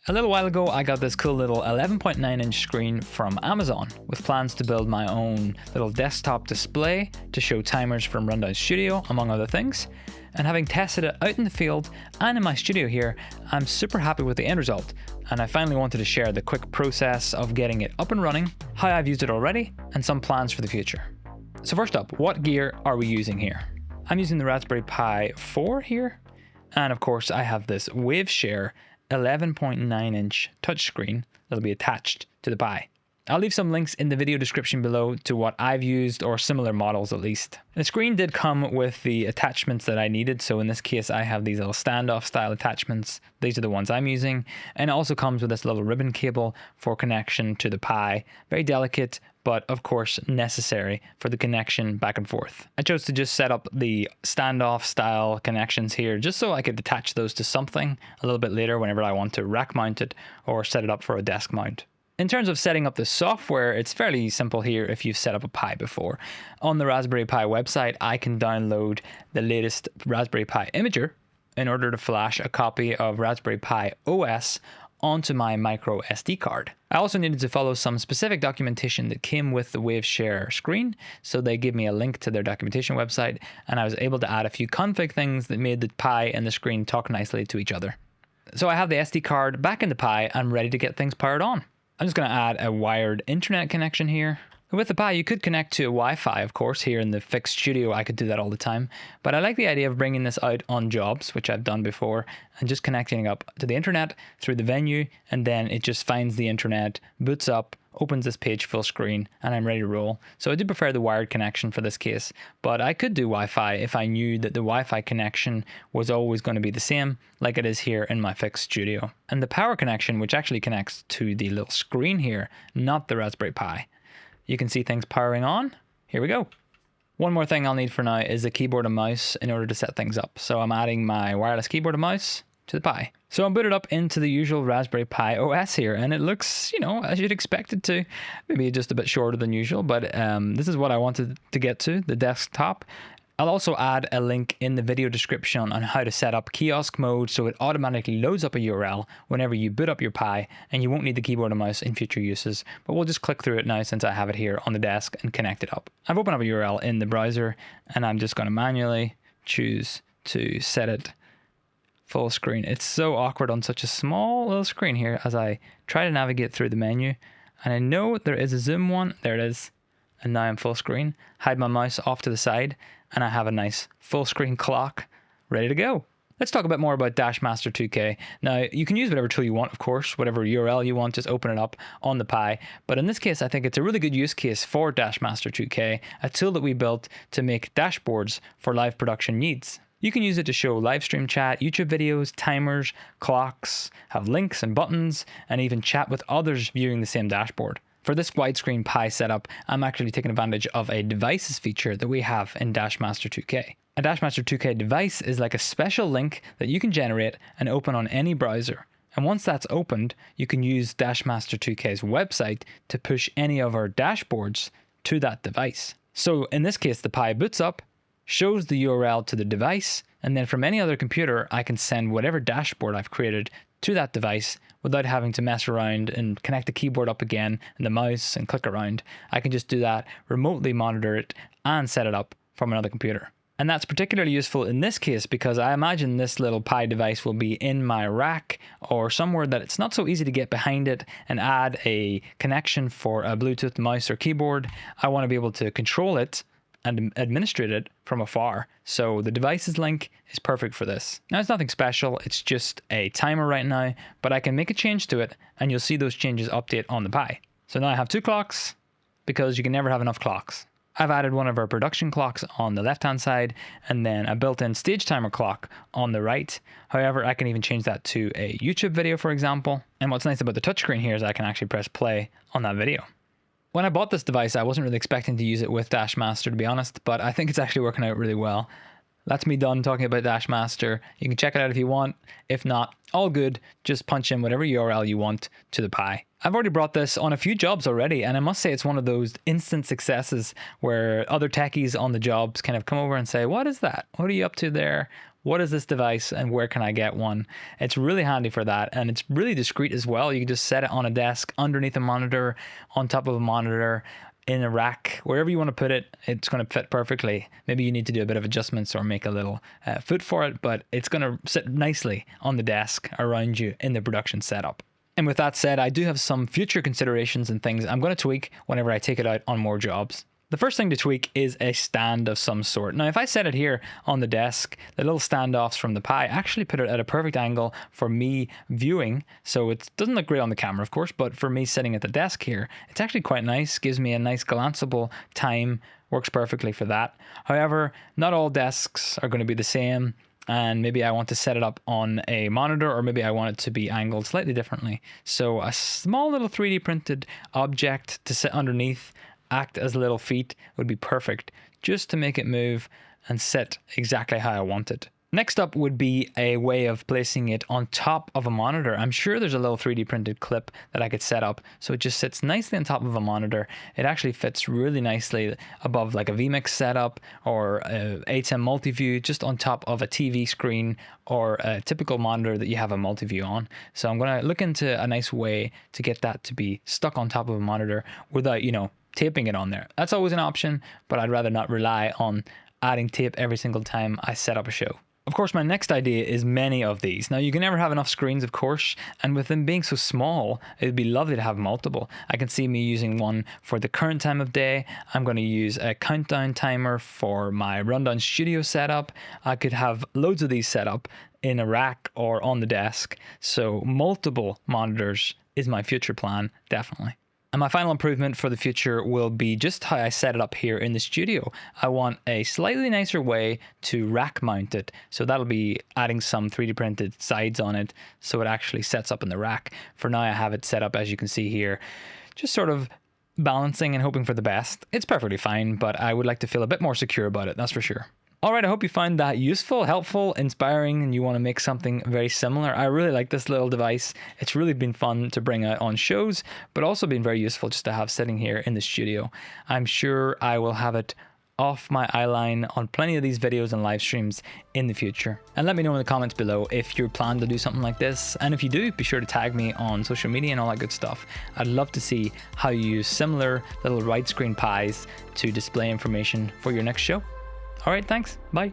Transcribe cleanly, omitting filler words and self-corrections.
A little while ago, I got this cool little 11.9-inch screen from Amazon with plans to build my own little desktop display to show timers from Rundown Studio, among other things. And having tested it out in the field and in my studio here, I'm super happy with the end result. And I finally wanted to share the quick process of getting it up and running, how I've used it already, and some plans for the future. So first up, what gear are we using here? I'm using the Raspberry Pi 4 here. And of course, I have this Waveshare 11.9-inch touchscreen that'll be attached to the Pi. I'll leave some links in the video description below to what I've used, or similar models at least. The screen did come with the attachments that I needed, so in this case I have these little standoff style attachments. These are the ones I'm using, and it also comes with this little ribbon cable for connection to the Pi. Very delicate, but of course necessary for the connection back and forth. I chose to just set up the standoff style connections here just so I could attach those to something a little bit later whenever I want to rack mount it or set it up for a desk mount. In terms of setting up the software, it's fairly simple here if you've set up a Pi before. On the Raspberry Pi website, I can download the latest Raspberry Pi imager in order to flash a copy of Raspberry Pi OS onto my micro SD card. I also needed to follow some specific documentation that came with the Waveshare screen, so they gave me a link to their documentation website, and I was able to add a few config things that made the Pi and the screen talk nicely to each other. So I have the SD card back in the Pi and ready to get things powered on. I'm just going to add a wired internet connection here. With the Pi, you could connect to Wi-Fi, of course. Here in the fixed studio, I could do that all the time. But I like the idea of bringing this out on jobs, which I've done before, and just connecting up to the internet through the venue, and then it just finds the internet, boots up, opens this page full screen, and I'm ready to roll. So I do prefer the wired connection for this case, but I could do Wi-Fi if I knew that the Wi-Fi connection was always going to be the same, like it is here in my fixed studio. And the power connection, which actually connects to the little screen here, not the Raspberry Pi. You can see things powering on. Here we go. One more thing I'll need for now is a keyboard and mouse in order to set things up. So I'm adding my wireless keyboard and mouse to the Pi. So I'm booted up into the usual Raspberry Pi OS here, and it looks, as you'd expect it to. Maybe just a bit shorter than usual, but this is what I wanted to get to, the desktop. I'll also add a link in the video description on how to set up kiosk mode so it automatically loads up a URL whenever you boot up your Pi, and you won't need the keyboard and mouse in future uses. But we'll just click through it now since I have it here on the desk and connect it up. I've opened up a URL in the browser, and I'm just going to manually choose to set it full screen. It's so awkward on such a small little screen here as I try to navigate through the menu. And I know there is a zoom one. There it is. And now I'm full screen. Hide my mouse off to the side, and I have a nice full screen clock ready to go. Let's talk a bit more about Dashmaster 2K. Now, you can use whatever tool you want, of course, whatever URL you want, just open it up on the Pi. But in this case, I think it's a really good use case for Dashmaster 2K, a tool that we built to make dashboards for live production needs. You can use it to show live stream chat, YouTube videos, timers, clocks, have links and buttons, and even chat with others viewing the same dashboard. For this widescreen Pi setup, I'm actually taking advantage of a devices feature that we have in Dashmaster 2K. A Dashmaster 2K device is like a special link that you can generate and open on any browser. And once that's opened, you can use Dashmaster 2K's website to push any of our dashboards to that device. So in this case, the Pi boots up, shows the URL to the device, and then from any other computer, I can send whatever dashboard I've created to that device without having to mess around and connect the keyboard up again and the mouse and click around. I can just do that, remotely monitor it, and set it up from another computer. And that's particularly useful in this case because I imagine this little Pi device will be in my rack or somewhere that it's not so easy to get behind it and add a connection for a Bluetooth mouse or keyboard. I want to be able to control it and administrate it from afar. So the devices link is perfect for this. Now it's nothing special, it's just a timer right now, but I can make a change to it and you'll see those changes update on the Pi. So now I have two clocks because you can never have enough clocks. I've added one of our production clocks on the left hand side and then a built-in stage timer clock on the right. However, I can even change that to a YouTube video, for example. And what's nice about the touchscreen here is I can actually press play on that video. When I bought this device, I wasn't really expecting to use it with Dashmaster, to be honest, but I think it's actually working out really well. That's me done talking about Dashmaster. You can check it out if you want. If not, all good. Just punch in whatever URL you want to the Pi. I've already brought this on a few jobs already, and I must say it's one of those instant successes where other techies on the jobs kind of come over and say, what is that? What are you up to there? what is this device and where can I get one? It's really handy for that, and it's really discreet as well. You can just set it on a desk, underneath a monitor, on top of a monitor, in a rack, wherever you want to put it. It's going to fit perfectly. Maybe you need to do a bit of adjustments or make a little foot for it, but it's going to sit nicely on the desk around you in the production setup. And with that said, I do have some future considerations and things I'm going to tweak whenever I take it out on more jobs. The first thing to tweak is a stand of some sort. Now, if I set it here on the desk, the little standoffs from the Pi actually put it at a perfect angle for me viewing. So it doesn't look great on the camera, of course, but for me sitting at the desk here, it's actually quite nice. Gives me a nice glanceable time, works perfectly for that. However, not all desks are going to be the same. And maybe I want to set it up on a monitor, or maybe I want it to be angled slightly differently. So a small little 3D printed object to sit underneath, act as little feet, would be perfect, just to make it move and sit exactly how I want it. Next up would be a way of placing it on top of a monitor. I'm sure there's a little 3D printed clip that I could set up so it just sits nicely on top of a monitor. It actually fits really nicely above like a vMix setup or a ATEM multi-view, just on top of a TV screen or a typical monitor that you have a multi-view on. So I'm going to look into a nice way to get that to be stuck on top of a monitor without, taping it on there. That's always an option, but I'd rather not rely on adding tape every single time I set up a show. Of course, my next idea is many of these. Now, you can never have enough screens, of course, and with them being so small, it'd be lovely to have multiple. I can see me using one for the current time of day. I'm going to use a countdown timer for my rundown studio setup. I could have loads of these set up in a rack or on the desk. So multiple monitors is my future plan, definitely. And my final improvement for the future will be just how I set it up here in the studio. I want a slightly nicer way to rack mount it. So that'll be adding some 3D printed sides on it so it actually sets up in the rack. For now, I have it set up, as you can see here, just sort of balancing and hoping for the best. It's perfectly fine, but I would like to feel a bit more secure about it, that's for sure. All right, I hope you found that useful, helpful, inspiring, and you want to make something very similar. I really like this little device. It's really been fun to bring out on shows, but also been very useful just to have sitting here in the studio. I'm sure I will have it off my eyeline on plenty of these videos and live streams in the future. And let me know in the comments below if you plan to do something like this. And if you do, be sure to tag me on social media and all that good stuff. I'd love to see how you use similar little widescreen Pis to display information for your next show. All right, thanks. Bye.